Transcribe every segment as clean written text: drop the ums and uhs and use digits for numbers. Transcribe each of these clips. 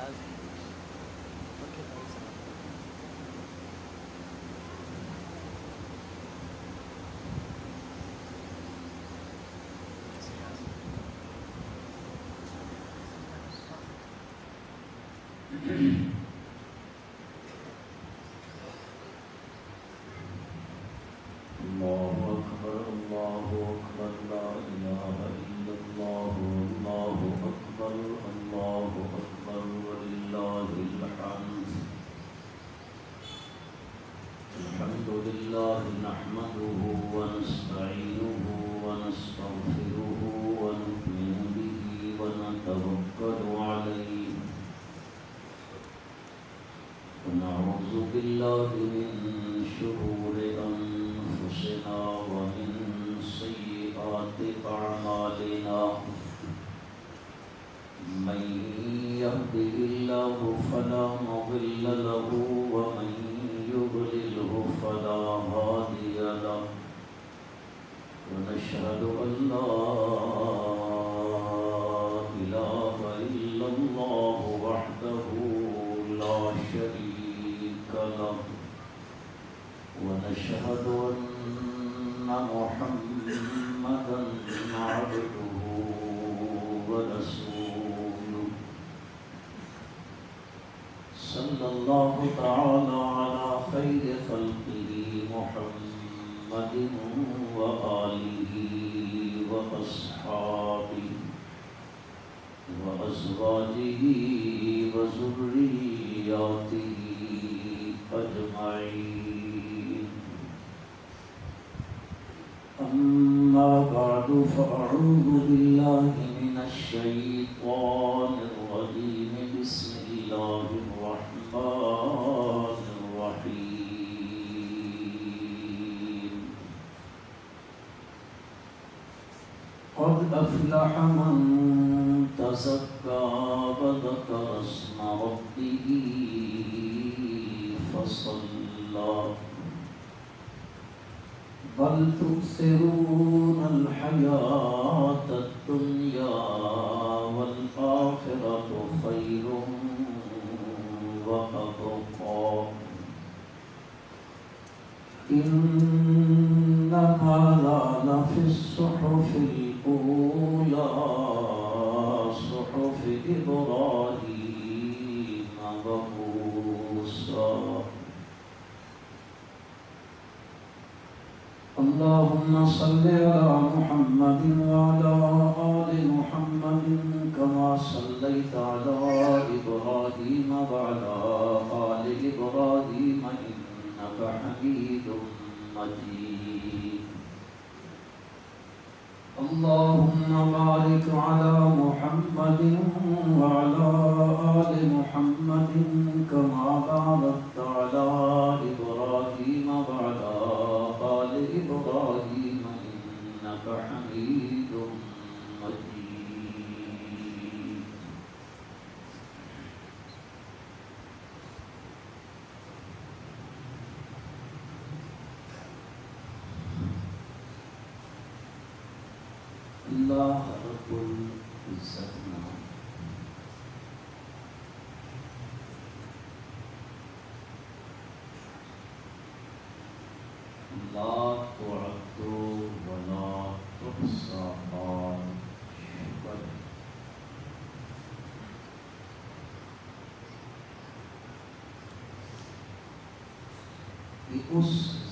اس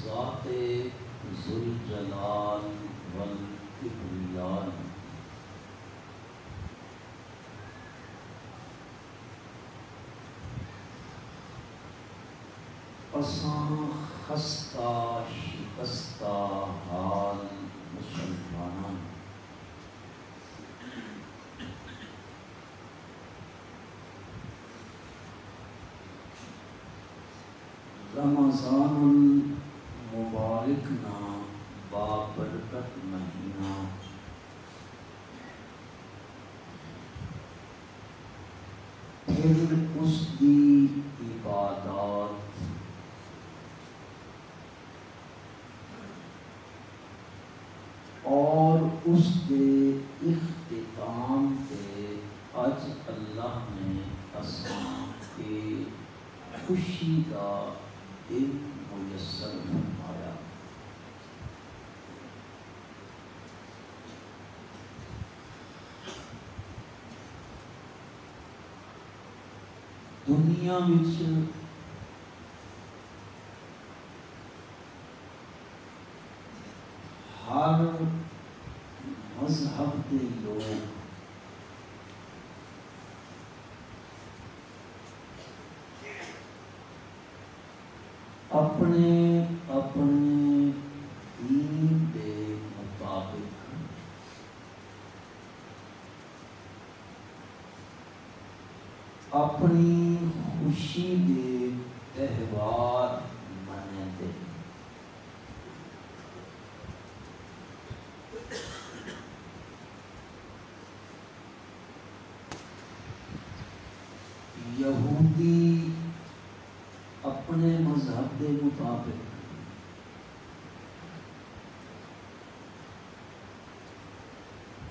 ذات ذوالجلال والکبریاء اساں خستہ شکستہ حال مسلمانان رمضان المبارک نا بابرکت مہینہ پھر اس دی عبادات اور اس کے اختتام پہ اج اللہ نے اساں کے خوشی کا دن میسر فرمایا۔ دنیا وچ ہر مذہب کے لوگ اپنے اپنے دین کے مطابق اپنی خوشی کے تہوار مناتے۔ یہودی اپنے مذہب کے مطابق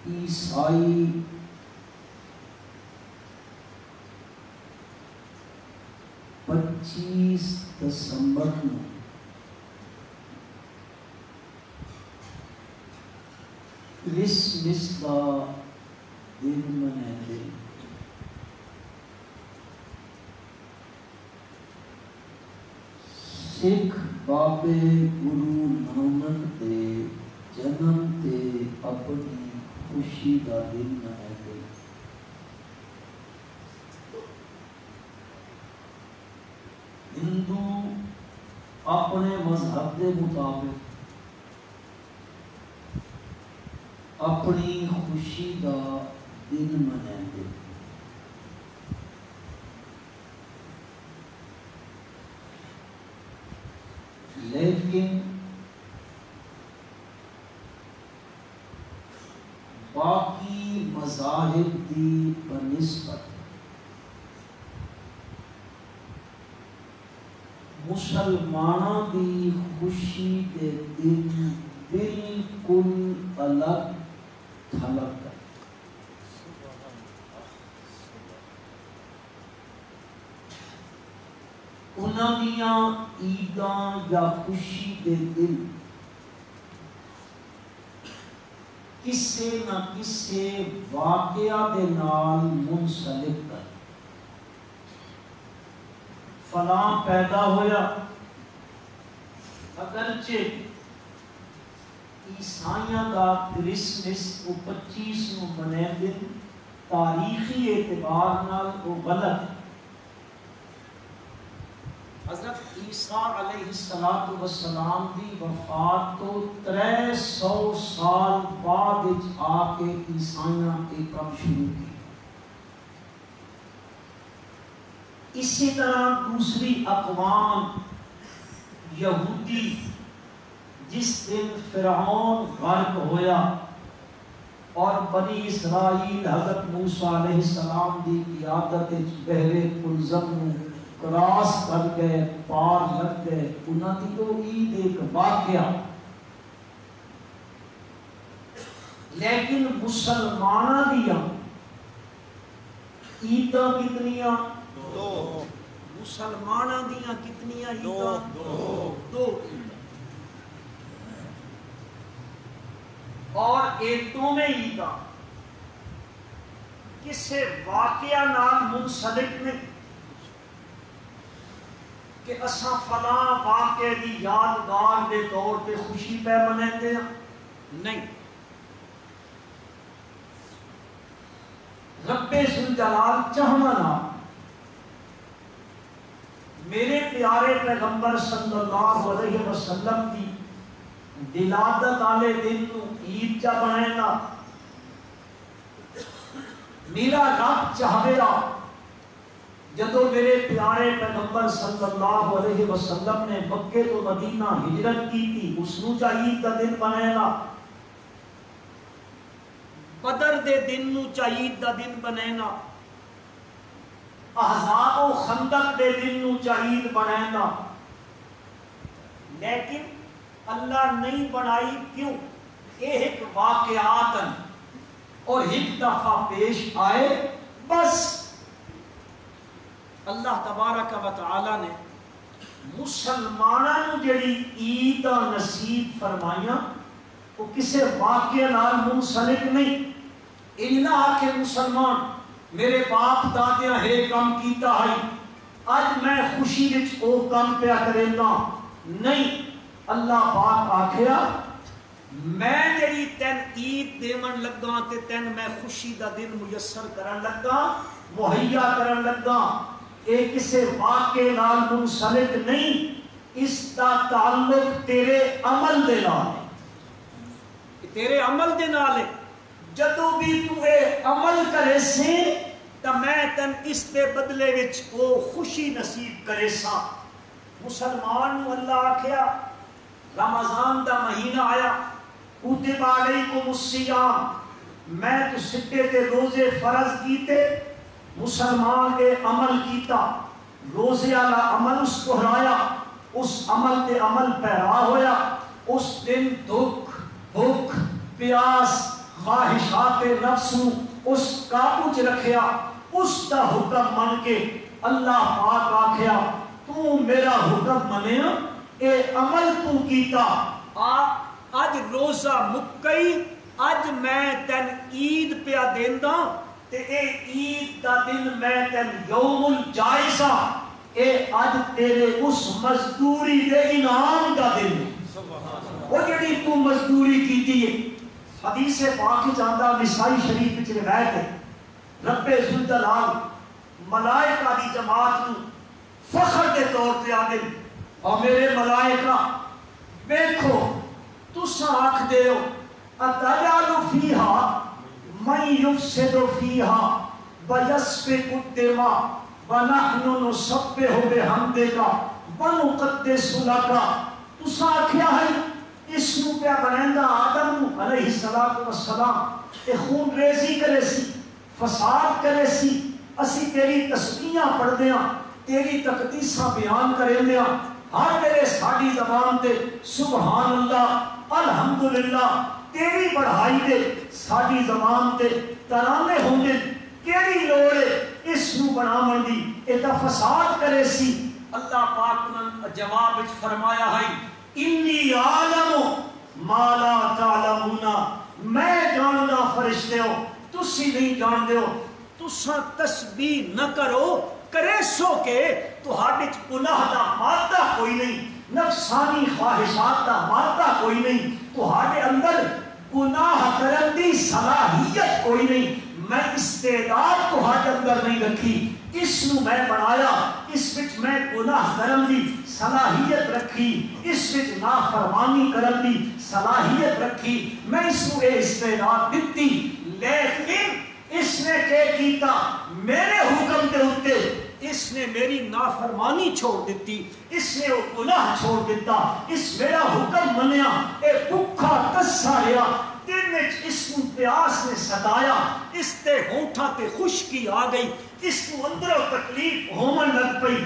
عیسائی پچیس دسمبر کو کرسمس کا دن مناتے۔ سکھ بابے گرو نانک دے جنم تے اپنی خوشی کا دن مناتے۔ ہندو اپنے مذہب کے مطابق اپنی خوشی کا دن مناتے۔ لیکن باقی مذاہب کی بنسبت مسلمانوں کی خوشی کے دن بالکل الگ تھلگ ہے۔ انہاں دیاں عیداں یا خوشی کے دن کسے نہ کسے واقعہ دے نال منسلک ہے۔ فلاں پیدا ہویا، اگرچہ عیسائیاں دا کرسمس وہ 25 نو منے دن تاریخی اعتبار نال وہ غلط ہے۔ حضرت عیسیٰ علیہ السلام دی وفات تو 300 سال بعد آ کے عیسائیاں ایک کام شروع کی۔ اسی طرح دوسری اقوام یہودی جس دن فرعون غرق ہویا اور بنی اسرائیل حضرت موسیٰ علیہ السلام دی قیادت بحر قلزم کراس کر گئے، پار لگ گئے، انہاں دی تو عید ایک واقعہ۔ لیکن مسلمانہ دیاں عیداں کتنیاں؟ دو۔ مسلمانہ دیاں کتنیاں عیداں؟ دو عیداں۔ اور ایتوں میں عیداں کسے واقعہ نال منسلک نہیں کہ اساں فلاں واقعے دی یادگار دے طور پہ خوشی پہ مناتے ہیں، نہیں۔ رب ذوالجلال چاہنا میرے پیارے پیغمبر صلی اللہ علیہ وسلم کی ولادت والے دن کو عید چا بنائے گا۔ میرا رب چاہے گا جدو میرے پیارے پیغمبر صلی اللہ علیہ وسلم نے مکے تو مدینہ ہجرت کی تھی، اس نو چا عید کا دن بنائے گا۔ بدر دے دن نو چا عید دا دن بنائے گا۔ احزاب و خندق دے دن نو چا عید بنائے گا۔ لیکن اللہ نہیں بنائی، کیوں؟ یہ ایک واقعات اور ایک دفعہ پیش آئے، بس اللہ تبارک و تعالی نے مسلمانوں جڑی عید نصیب فرمائیاں وہ کسے واقعہ نال منسلک نہیں. نہ آکھے مسلمان میرے باپ دادیاں ہے کم کیتا ہے اج میں خوشی وچ او کم پیا کریندا نہیں. اللہ پاک آکھیا میں جڑی تین عید دیون لگا تے تین میں خوشی دا دن میسر کرن لگا مہیا کرن لگا. اے کسے واقعے نال منسلک نہیں. اس دا تعلق تیرے عمل دے نال ہے. تیرے عمل دے نال ہے. جدو بھی تو اے عمل کرے سے تا میں تن اس دے بدلے وچ او خوشی نصیب کرے سا. مسلمان نو اللہ آکھیا رمضان دا مہینہ آیا کتب علیکم الصیام میں تو سٹے تے روزے فرض کیتے. مسلمان کے عمل کیتا روزے والا عمل اس کو ہرایا اس عمل تے عمل پیرا ہویا. اس دن دکھ بھوک پیاس خواہشات نفس اس قابو چ رکھیا. اس دا حکم من کے اللہ پاک آکھیا تو میرا حکم منیا اے عمل تو کیتا. اج روزہ مکئی اج میں تین عید پیا دیندا تے اے عید دا دن میں تین یوم الجائزہ اے اج تیرے اس مزدوری دے انعام دا دن ہے. وہ جڑی تو مزدوری کیتی ہے حدیث پاک جاندا نسائی شریف وچ روایت ہے رب ذوالجلال ملائکہ دی جماعت نو فخر دے طور تے آدے اور میرے ملائکہ دیکھو تساں آکھ دے ہو اتجعل فیہا من یفسد فیہا ویسفک الدماء ونحن نسبح بحمدک ونقدس لک. تساں آکھیا ہے اس نو پیا بنیندا آدم علیہ السلام اے خون ریزی کرے سی فساد کرے سی. اسی تیری تسبیحاں پڑھدے ہاں تیری تقدیساں بیان کریندے ہاں ہر ویلے ساڈی زبان تے سبحان اللہ الحمدللہ تیری بڑھائی دے ساڈی زبان تے ترانے ہوندے. کیڑی لوڑ ہے اس نو بناون دی اے تا فساد کرے سی. اللہ پاک نے جواب وچ فرمایا ہے انی عالم ما لا تعلمون میں جاندا فرشتے ہو تسی نہیں جاندے ہو. تساں تسبیح نہ کرو کرے سو کہ تہاڈے وچ گناہ دا مادہ کوئی نہیں نفسانی خواہشات دا مادہ کوئی نہیں تہاڈے اندر گناہ کرن دی صلاحیت کوئی نہیں. میں استعداد تہاڈے اندر نہیں رکھی اس نو میں بنایا اس وچ میں گناہ کرن دی صلاحیت رکھی اس وچ نافرمانی کرن دی صلاحیت رکھی میں اس نو اے استعداد دتی. لیکن اس نے کیا کیتا میرے حکم دے اوتے اس نے میری نافرمانی چھوڑ دیتی اس نے وہ گناہ چھوڑ دیتا اس میرا حکم منیا اے بھوکا تسا رہیا دن اس کو پیاس نے ستایا اس تے ہونٹاں تے خشکی آ گئی اس کو اندروں تکلیف ہومن لگ پئی.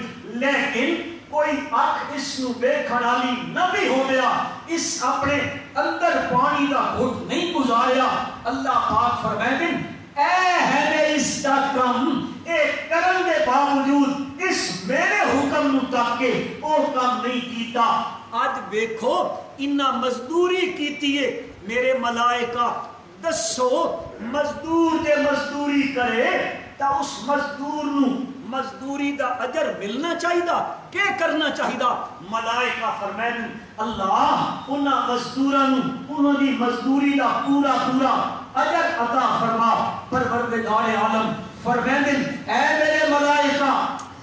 لیکن کوئی اکھ اس نو ویکھن والی نہ بھی ہو گیا اس اپنے اندر پانی دا گھٹ نہیں گزاریا. اللہ پاک فرمائے اے ہے میری استقام اے کرن دے باوجود اس میرے حکم نو تک کے او کام نہیں کیتا. آج دیکھو انہاں مزدوری کیتی ہے میرے ملائکہ دسو مزدور دے مزدوری کرے تا اس مزدور نو مزدوری دا اجر ملنا چاہیدا کہ کرنا چاہیدا. ملائکہ فرمائیں اللہ انہاں مزدوراں نو انہاں دی مزدوری دا پورا پورا اجر عطا فرما. پروردگار عالم فرمائیں اے میرے ملائکہ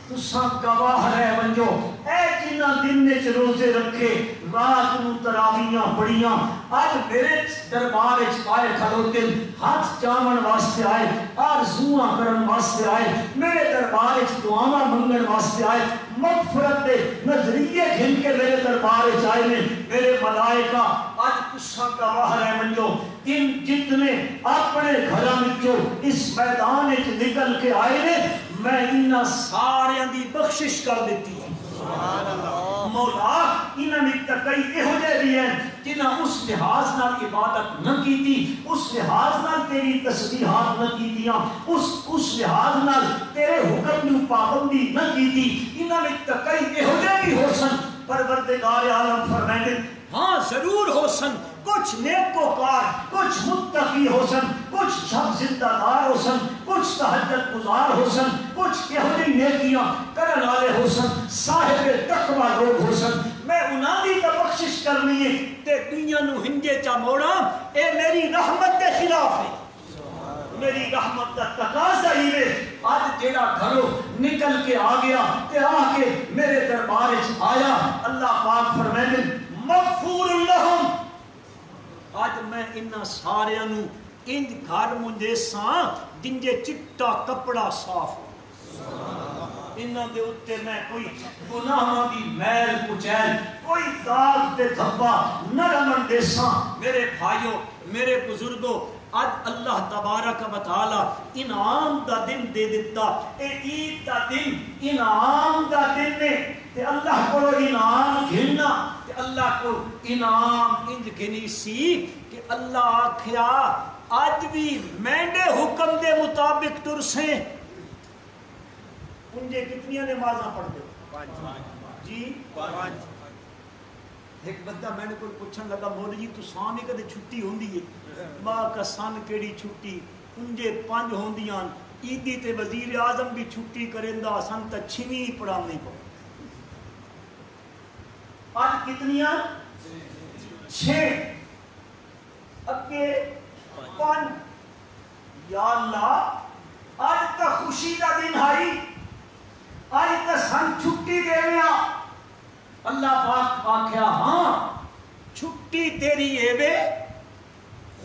تساں گواہ رہ ونجو اے جنہاں دن وچ روزے رکھے رات نو تراویحاں پڑھیاں اج میرے دربار وچ آئے کھڑوتے ہاتھ چاون واسطے آئے آرزوواں کرن واسطے آئے میرے دربار وچ دعاواں منگن واسطے آئے مغفرت دے نظریے گھن کے میرے دربار وچ آئے نے. میرے ملائکہ اج تساں گواہ رہ ونجو ان جتنے اپنے گھراں وچوں اس میدان وچ نکل کے آئے نے میں انہاں ساریاں دی بخشش کر دیتی ہے. مولا انہاں وچ کئی ایہو جے بھی ہیں جنہاں اس لحاظ نال عبادت نہ کیتی، اس لحاظ نال تیری تسبیحات نہ کیتیاں، اس لحاظ نال تیرے حکم نو پابندی نہ کیتی، انہاں وچ کئی ایہو جے بھی ہو سن۔ پروردگار عالم فرمائے ہاں ضرور ہو سن، کچھ نیکوکار، کچھ متقی ہو سن، کچھ شب زندہ دار ہو سن، کچھ تہجد گزار ہو سن، کچھ یہو جی نیکیاں کرن والے ہو سن، صاحب تقوی لوگ ہو سن۔ میں انہاں دی تے بخشش کرنی ہے تے دنیا نو ہنجے چا موڑا، اے میری رحمت کے خلاف ہے، میری رحمت کا تقاضا ہی ہے۔ آج تیرا گھروں نکل کے آ گیا تے آ کے میرے دربار وچ آیا، اللہ پاک فرمائے مغفور لہم، آج میں انہاں ساریاں نو انج گھر مندے ساں جنجے چٹا کپڑا صاف ہو، انہاں دے اتے میں کوئی گناہاں دی میل کچیل، کوئی داغ تے دھبا نہ رمن دے ساں۔ میرے بھائیو، میرے بزرگوں، آج اللہ تبارک و تعالی انعام دا دن دے دیتا، اے عید دا دن انعام دا دن نے، تے اللہ کو انعام گھننا، تے اللہ کو انعام انج گھنی سی کہ اللہ آکھیا آج بھی میںڈے حکم دے مطابق ترسیں۔ انجے کتنی نمازاں پڑھ دے جی؟ ایک بندہ میں نے کوئی پوچھن لگا مول جی تو سامی کدے چھٹی ہوندی ہے؟ ماں کا سن کیڑی چھٹی، انجے 5 ہوندیاں، عیدی تے وزیر اعظم بھی چھٹی کریندا، سن تا 6ویں پڑھانی پڑ۔ آج کتنیاں؟ 6 اگے 5۔ یا اللہ آج تا خوشی دا دن آئی، آج تا سن چھٹی دے لیا۔ اللہ پاک آکھیا ہاں چھٹی تیری اے وے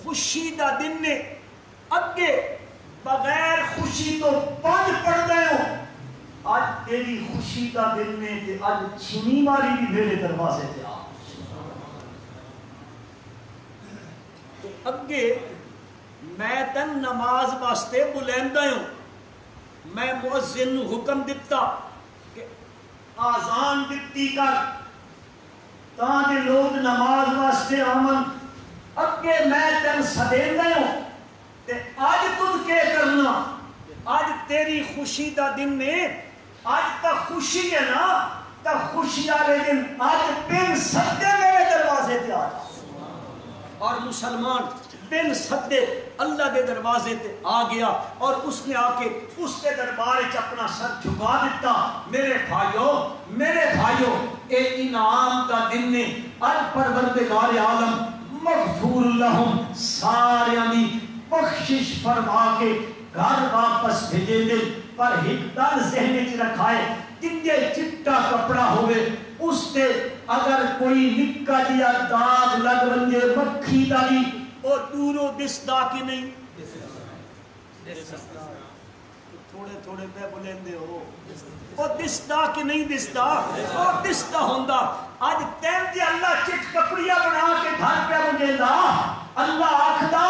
خوشی دا دن نے، اگے بغیر خوشی تو 5 پڑھ گئے ہو، آج تیری خوشی دا دن نے تے آج 6ویں والی بھی میرے دروازے تے آ۔ اگے میں تن نماز واسطے بلیندا ہوں، میں مؤذن نو حکم دیتا کہ آزان دتی کر تاں دے لوگ نماز واسطے آمن، اگے میں تن سدیندا ہوں تے آج تُن کے کرنا، آج تیری خوشی دا دن نے، آج تا خوشی ہے نا، تا خوشی والے دن آج بن سدے میرے دروازے تے آ۔ اور مسلمان بن سدے اللہ دے دروازے تے آ گیا اور اس نے آ کے اس کے دربار وچ اپنا سر جھکا دیتا۔ میرے بھائیو اے انعام دا دن نے، اج پروردگار عالم مغفور لہم ساریاں دی بخشش فرما کے گھر واپس بھیجے دے، پر ایک گل ذہن وچ رکھائے، جنجے چٹا کپڑا ہوئے اس تے اگر کوئی نکا جیا داغ لگ ونجے مکھی دا بھی او دوروں دسدا کہ نہیں؟ تھوڑے پہ بولندے ہو، او دسدا کہ نہیں دسدا؟ او دسدا ہوندا۔ اج تین دے اللہ چٹ کپڑیاں بنا کے گھر پہ بنجیندا، اللہ آکھدا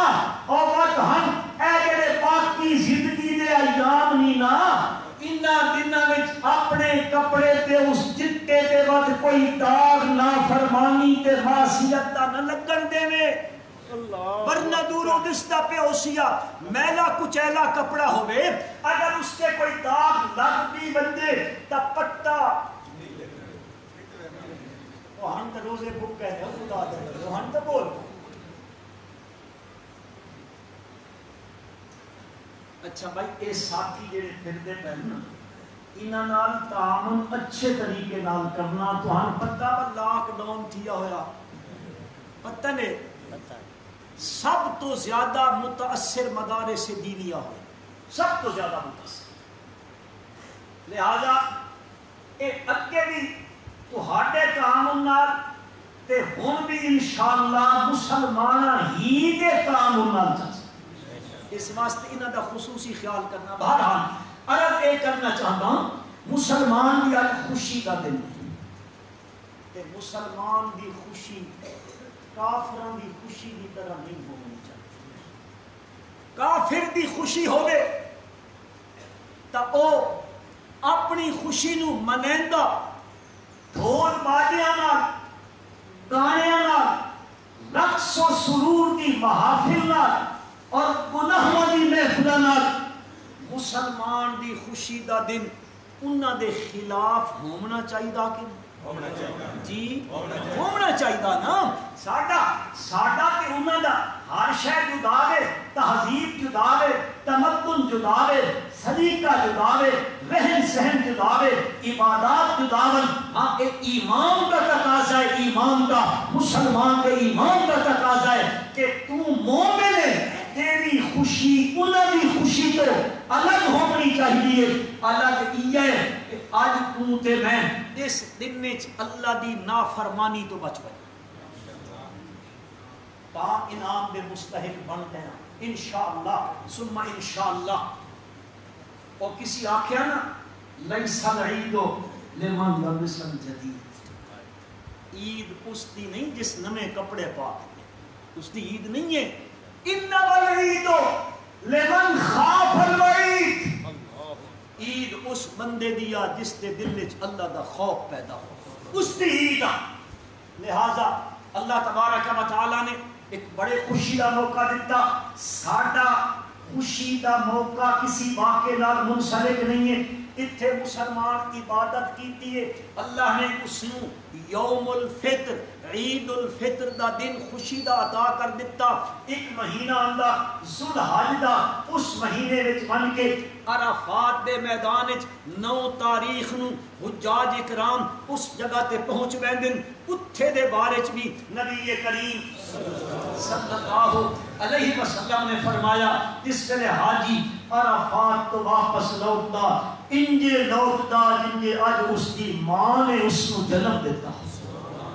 او وقت ہن اے جڑے باقی زندگی دے ایام نہیں نا، انہاں دناں وچ اپنے کپڑے تے اس چٹے دے وقت کوئی داغ نافرمانی تے معصیت دا نہ لگن دیویں، ورنہ دوروں دستا پہ اوسیا میلا کچیلا کپڑا ہوئے، اگر اس کے کوئی داغ لگ بھی بندے تا پٹا وہاں تا روزے بک کہتے ہیں خدا دے وہاں تا بول۔ اچھا بھائی اے ساتھی جڑے پھردے پہنا انہاں نال تعامل اچھے طریقے نال کرنا، تہاں پتہ لاک ڈاؤن تھیا ہویا پتہ نے سب تو زیادہ متاثر مدارس دینیہ ہوئے، سب تو زیادہ متاثر، لہذا اے اگے بھی تہاڈے تعامل نال تے ہن بھی انشاءاللہ مسلماناں ہی دے تعامل نال چل سکے، اس واسطے انہاں دا خصوصی خیال کرنا۔ بہرحال عرض اے کرنا چاہتا ہوں مسلمان دی آج خوشی کا دن تے مسلمان دی خوشی کافران دی خوشی دی طرح نہیں ہونی چاہیے۔ کافر دی خوشی ہوگے تا او اپنی خوشی نو منیندا ڈھول باجیاں نال گانیاں نال رقص و سرور دی محافل نال اور گناہاں دی محفلاں نال مسلمان دی خوشی دا دن انہاں دے خلاف ہونا چاہیے کہ ہونا چاہیے جی ہونا چاہیے نا ساڈا تے انہاں دا ہر شے جدا ہے تہذیب جدا ہے تمدن جدا ہے سلیقہ جدا ہے رہن سہن جدا ہے عبادات جدا ہیں ہاں ایک ایمان کا تقاضا ہے ایمان کا مسلمان کے ایمان کا تقاضا ہے کہ تو مومن ہے تیری خوشی انہاں دی خوشی تو الگ ہونی چاہیے الگ یہ ہے کہ آج تو تے میں اس دن وچ اللہ دی نافرمانی تو بچ گئے تا انعام دے مستحق بنتے ہیں انشاءاللہ ثم انشاءاللہ اور کسی آخیا نا لیس العید لمن لبس الجدید عید اس دی نہیں جس نمے کپڑے پاک اس دی عید نہیں ہے انما العید لمن خاف الوعید عید اس بندے دیا جس دے دل وچ اللہ دا خوف پیدا ہو اس دی عید لہذا اللہ تبارک و تعالی نے ایک بڑے خوشی دا موقع دیتا ساڈا خوشی دا موقع کسی واقعے نال منسلک نہیں ہے اتھے مسلمان عبادت کیتی ہے اللہ نے اس نو یوم الفطر عید الفطر دا دن خوشی دا عطا کر دیتا ایک مہینہ آندا ذوالحج دا اس مہینے وچ بن کے عرفات دے میدان وچ 9 تاریخ نو حجاج اکرام اس جگہ تے پہنچ ویندن اتھے دے بارے وچ بھی نبی کریم صلی اللہ علیہ وسلم نے فرمایا جس ویلے حاجی عرفات تو واپس لوٹتا انجے لوٹتا جنجے اج اس کی ماں نے اس کو جنم دیتا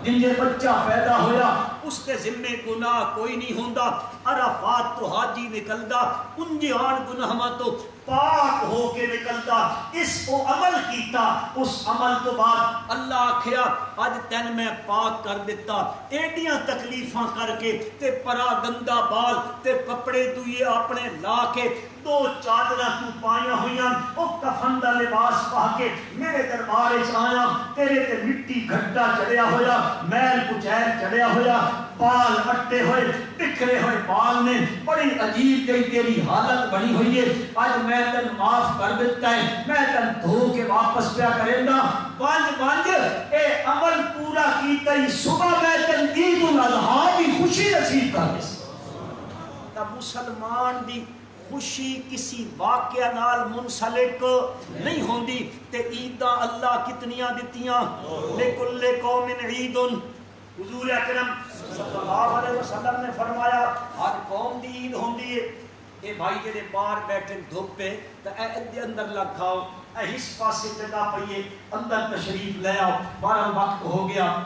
جنجے بچہ پیدا ہویا اس کے ذمے گناہ کوئی نہیں ہوندا عرفات تو حاجی نکلدا انجے آن گناہ تو پاک ہو کے نکلدا اس کو عمل کیتا اس عمل تو بعد اللہ آکھیا اج تین میں پاک کر دیتا ایڈیاں تکلیفاں کر کے تے پرا گندا بال تے کپڑے تو یہ اپنے لا کے 2 چادراں تو پائیاں ہویاں او کفن دا لباس پا کے میرے دربار وچ آیا تیرے تے مٹی گھٹا چڑھیا ہویا میل کچیل چڑھیا ہویا بال اٹے ہوئے بکھرے ہوئے بال نے بڑی عجیب گئی تیری حالت بنی ہوئی ہے آج میں تن معاف کر دیتا ہے میں تن دھو کے واپس پیا کریں گا بانج اے عمل پورا کیتا ہی صبح میں تن عید الاضحیٰ بھی خوشی نصیب کر دے تب مسلمان دی خوشی کسی واقعہ نال منسلک نہیں ہوندی تے عیداں اللہ کتنیاں دتیاں لکل قوم عید حضور اکرم صلی اللہ علیہ وسلم نے فرمایا ہر قوم دی عید ہوندی ہے اے بھائی جڑے باہر بیٹھے دھوپ پہ تے اے ادھے اندر لگ کھاؤ اے اس پاسے جگہ پئیے اندر تشریف لے آؤ بارہ وقت ہو گیا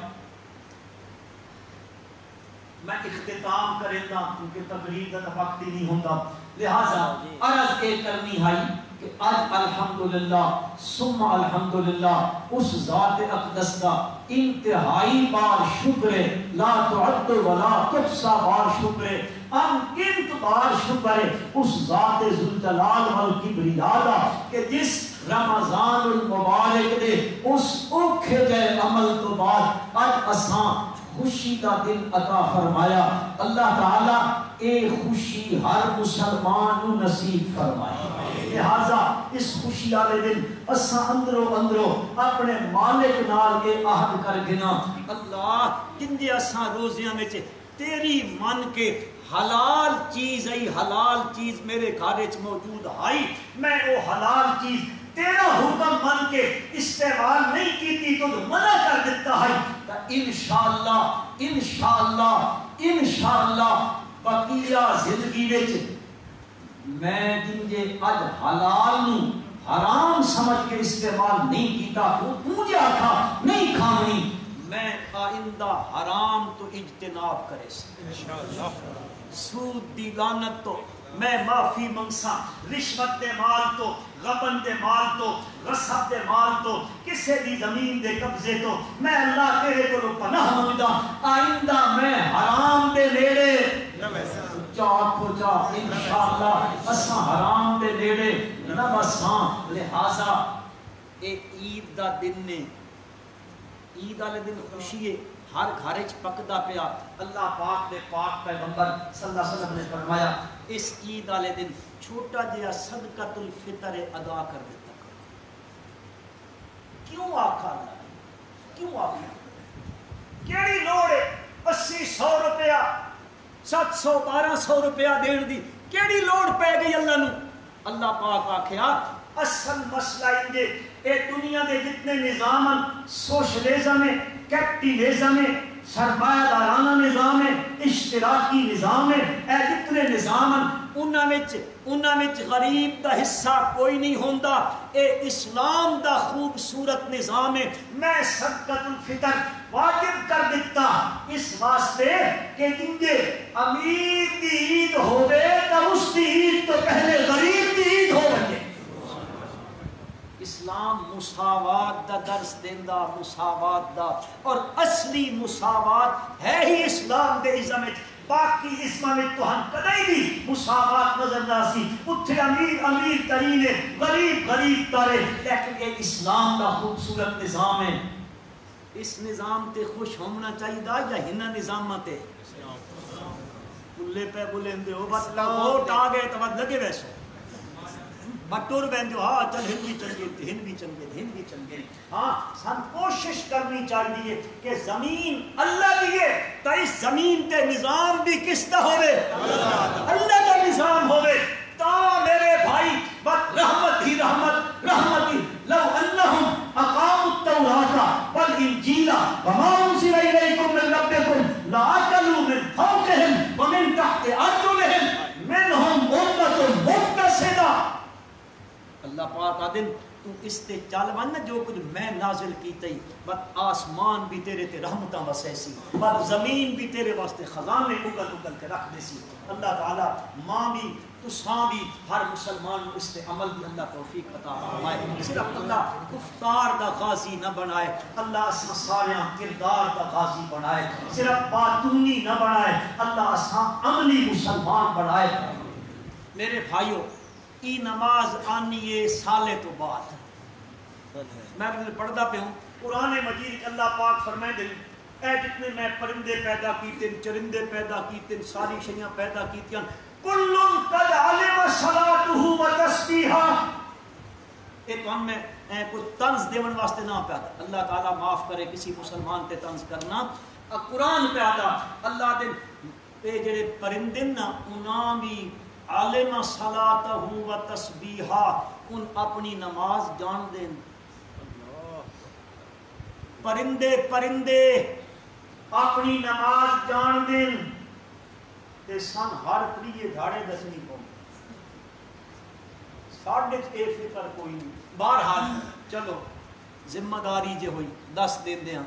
میں اختتام کریں گا کیونکہ تقریر کا وقت ہی نہیں ہوتا لہذا عرض کے کرنی ہے کہ آج الحمدللہ ثم الحمدللہ اس ذات اقدس کا انتہائی بار شکر لا تعد ولا تحصى بار شکر انگنت بار شکر اس ذات ذوالجلال والکبریاء کہ جس رمضان المبارک دے اس اوکھے جے عمل تو بعد آج اساں خوشی کا دن عطا فرمایا اللہ تعالی اے خوشی ہر مسلمان نصیب فرمائے لہذا اس خوشی والے دن اساں اندروں اپنے مالک نال کے عہد کر گنا اللہ جن دے اساں روزیاں وچ تیری من کے حلال چیز ہے حلال چیز میرے گھر وچ موجود ہے میں وہ حلال چیز تیرا حکم من کے استعمال نہیں کیتی تو منع کر دیتا ہے انشاءاللہ بقیہ زندگی وچ میں جنجے اج حلال نو حرام سمجھ کے استعمال نہیں کیتا مجھے آکھا نہیں کھانی میں آئندہ حرام تو اجتناب کرے انشاءاللہ سود دی لعنت تو میں معافی منگساں رشوت دے مال تو غبن دے مال تو غصب دے مال تو کسے دی زمین دے قبضے تو میں اللہ تیرے کو پناہ منگدا آئندہ میں حرام دے نیڑے چاک ہو جا انشاءاللہ اساں حرام دے نیڑے نہ بساں لہذا ایک عید دا دن نے عید والے دن خوشی ہے ہر گھر چ پکدا پیا. اللہ پاک دے پاک پیغمبر صلی اللہ علیہ وسلم نے فرمایا اس عید والے دن چھوٹا جہا صدقۃ الفطر ادا کر دیتا کرو. کیوں آکھا اللہ نے؟ کیوں آکھا؟ کیڑی لوڑ ہے 80-100 روپیہ 700-1200 روپیہ دین دی؟ کیڑی لوڑ پہ گئی اللہ نو؟ اللہ پاک آکھیا اصل مسئلہ انجے اے دنیا دے جتنے نظام سوشلزم ہے، کیپٹلزم ہے، سرمایہ دارانہ نظام ہے، اشتراکی نظام ہے، اے جتنے نظام انہاں وچ غریب دا حصہ کوئی نہیں ہوندا. اے اسلام دا خوبصورت نظام ہے. میں صدقۃ الفطر واجب کر دیتا اس واسطے کہ انجے امیر دی عید ہوے تے اس دی عید تو پہلے غریب دی عید ہو وجے. اسلام مساوات دا درس دیندا، مساوات دا، اور اصلی مساوات ہے ہی اسلام دے ازم وچ. باقی اسماں وچ تو ہم کدی بھی مساوات نظر نہ سی. اتھے امیر امیر ترین ہے، غریب غریب ترے، لیکن یہ اسلام دا خوبصورت نظام ہے. اس نظام تے خوش ہونا چاہیے یا ہنہ نظامہ تے بلے پہ بلندے ہو بس ووٹ آ گئے تو بس لگے ویسو بٹور بہن جو ہاں چل ہند بھی چل گئے، ہند بھی چل گئے، ہند بھی چل گئے. ہاں ہم کوشش کرنی چاہیے کہ زمین اللہ دیے تو اس زمین تے نظام بھی کس کا ہوئے؟ اللہ کا نظام ہوئے. تا میرے بھائی بس رحمت ہی رحمت رحمت ہی لو انہم اقاموا التوراۃ والانجیل وما انزل الیکم من ربکم لآکلوا من فوقہم ومن تحت ارجلہم منہم امۃ مقتصدہ. اللہ پاک آدم تو اس تے چل ون جو کچھ میں نازل کیتا ہی بس آسمان بھی تیرے تے رحمتاں وسے سی، بس زمین بھی تیرے واسطے خزانے اگل اگل کے رکھ دے سی. اللہ تعالیٰ ماں بھی تساں بھی ہر مسلمان اس تے عمل بھی اللہ توفیق عطا فرمائے. صرف اللہ کفار دا غازی نہ بنائے، اللہ اساں سارے کردار دا غازی بنائے. صرف باطونی نہ بنائے، اللہ اساں عملی مسلمان بنائے. میرے بھائیوں ای نماز آنی ہے سالے تو بعد. میں پڑھدا پہ ہوں قرآن مجید اللہ پاک فرمائے دے اے جتنے میں پرندے پیدا کیتے چرندے پیدا کیتے ساری شیاں پیدا کیتیاں کل قد علم صلاتہ و تسبیحہ. ایک ہم میں کوئی طنز دیون واسطے نہ پیدا، اللہ تعالیٰ معاف کرے کسی مسلمان تے طنز کرنا. قرآن پیدا اللہ دے اے جڑے پرندے نا انہاں بھی عالم صلاتہ و تسبیحہ ان اپنی نماز جان دیں. پرندے پرندے اپنی نماز جان دیں تے سن ہر تریے دھاڑے دسنی پاؤں ساڑھے اے فکر کوئی نہیں. بہرحال چلو ذمہ داری جے ہوئی دس دین دیاں.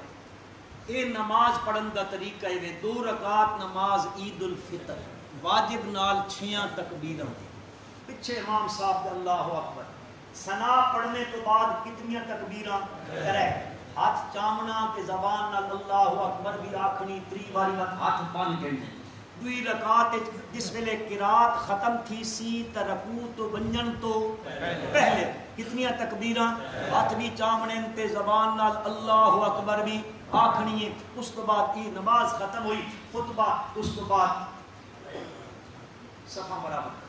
اے نماز پڑھن دا طریقہ ہے 2 رکعت نماز عید الفطر واجب نال 6 تکبیراں پیچھے امام صاحب دے اللہ اکبر ثنا پڑھنے تو بعد کتنی تکبیراں کرے، ہاتھ چامنا کہ زبان نال اللہ اکبر بھی آکھنی 3 باری ہاتھ بن گئے. 2 رکعت جس ویلے قرات ختم تھی سی تے رکوع تو بنجن تو پہلے کتنی تکبیراں ہاتھ بھی چامنے تے زبان نال اللہ اکبر بھی آکھنی ہے. اس تو بعد یہ نماز ختم ہوئی خطبہ، اس تو بعد صفحہ برابر